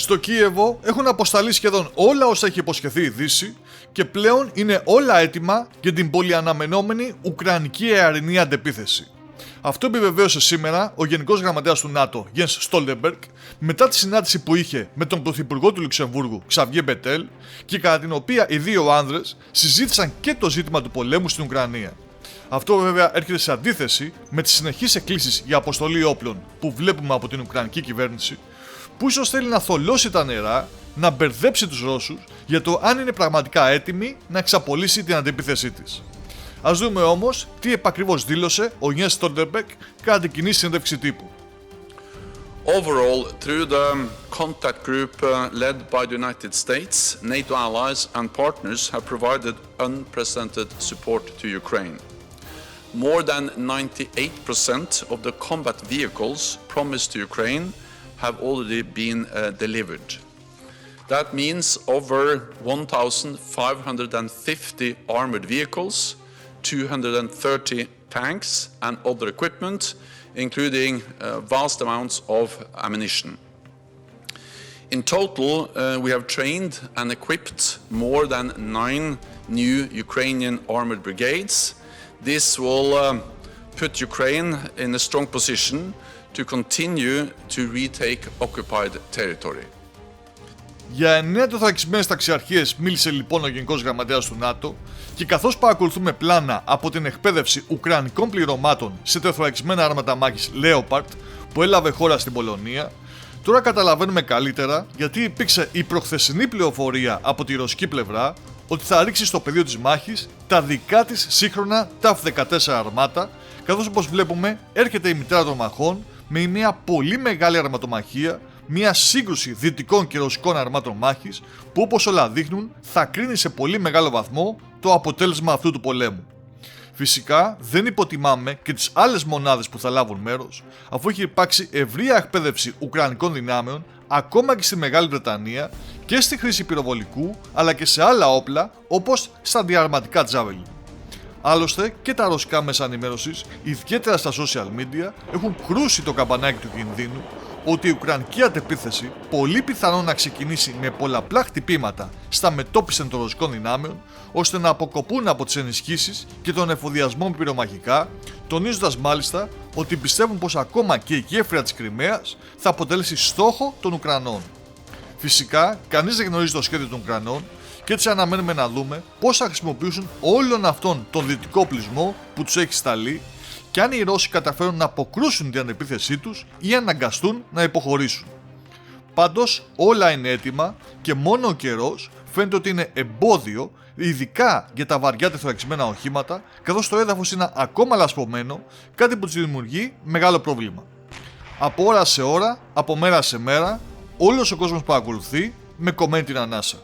Στο Κίεβο έχουν αποσταλεί σχεδόν όλα όσα έχει υποσχεθεί η Δύση και πλέον είναι όλα έτοιμα για την πολυαναμενόμενη Ουκρανική αερινή αντεπίθεση. Αυτό επιβεβαίωσε σήμερα ο Γενικός Γραμματέας του ΝΑΤΟ, Jens Stoltenberg, μετά τη συνάντηση που είχε με τον Πρωθυπουργό του Λουξεμβούργου, Xavier Bettel, και κατά την οποία οι δύο άνδρες συζήτησαν και το ζήτημα του πολέμου στην Ουκρανία. Αυτό βέβαια έρχεται σε αντίθεση με τις συνεχείς εκκλήσεις για αποστολή όπλων που βλέπουμε από την Ουκρανική κυβέρνηση, που ίσως θέλει να θολώσει τα νερά, να μπερδέψει τους Ρώσους για το αν είναι πραγματικά έτοιμη να εξαπολύσει την αντεπίθεσή της. Ας δούμε όμως τι επακριβώς δήλωσε ο Jens Stoltenberg κατά την κοινή συνέντευξη τύπου. Overall, through the contact group led by the United States, NATO allies and partners have provided unprecedented support to Ukraine. More than 98% of the combat vehicles promised to Ukraine have already been delivered. That means over 1,550 armored vehicles, 230 tanks and other equipment, including vast amounts of ammunition. In total, we have trained and equipped more than 9 new Ukrainian armored brigades. This will put Ukraine in a strong position to continue to retake occupied territory. Για 9 τεθωρακισμένες ταξιαρχίες μίλησε λοιπόν ο Γενικός Γραμματέας του ΝΑΤΟ και καθώς παρακολουθούμε πλάνα από την εκπαίδευση ουκρανικών πληρωμάτων σε τεθωρακισμένα άρματα μάχης Leopard που έλαβε χώρα στην Πολωνία, τώρα καταλαβαίνουμε καλύτερα γιατί υπήρξε η προχθεσινή πληροφορία από τη ρωσική πλευρά ότι θα ρίξει στο πεδίο της μάχης τα δικά της σύγχρονα TAF-14 αρμάτα, καθώς όπως βλέπουμε έρχεται η μητέρα των μαχών με μια πολύ μεγάλη αρματομαχία, μια σύγκρουση δυτικών και ρωσικών αρμάτων μάχης που όπως όλα δείχνουν θα κρίνει σε πολύ μεγάλο βαθμό το αποτέλεσμα αυτού του πολέμου. Φυσικά δεν υποτιμάμε και τις άλλες μονάδες που θα λάβουν μέρος, αφού έχει υπάρξει ευρεία εκπαίδευση ουκρανικών δυνάμεων ακόμα και στη Μεγάλη Βρετανία και στη χρήση πυροβολικού αλλά και σε άλλα όπλα όπως στα αντιαρματικά Javelin. Άλλωστε και τα ρωσικά μέσα ενημέρωσης, ιδιαίτερα στα social media, έχουν κρούσει το καμπανάκι του κινδύνου ότι η Ουκρανική αντεπίθεση πολύ πιθανόν να ξεκινήσει με πολλαπλά χτυπήματα στα μετώπιση των ρωσικών δυνάμεων, ώστε να αποκοπούν από τις ενισχύσεις και τον εφοδιασμό με πυρομαχικά, τονίζοντας μάλιστα ότι πιστεύουν πως ακόμα και η γέφυρα της Κριμαίας θα αποτελέσει στόχο των Ουκρανών. Φυσικά, κανείς δεν γνωρίζει το σχέδιο των Ουκρανών και έτσι αναμένουμε να δούμε πώς θα χρησιμοποιήσουν όλον αυτόν τον δυτικό οπλισμό που τους έχει σταλεί και αν οι Ρώσοι καταφέρουν να αποκρούσουν την αντεπίθεσή τους ή αναγκαστούν να υποχωρήσουν. Πάντως όλα είναι έτοιμα και μόνο ο καιρός φαίνεται ότι είναι εμπόδιο, ειδικά για τα βαριά τεθωρακισμένα οχήματα, καθώς το έδαφος είναι ακόμα λασπωμένο, κάτι που τους δημιουργεί μεγάλο πρόβλημα. Από ώρα σε ώρα, από μέρα σε μέρα, όλος ο κόσμος παρακολουθεί με κομμένη την ανάσα.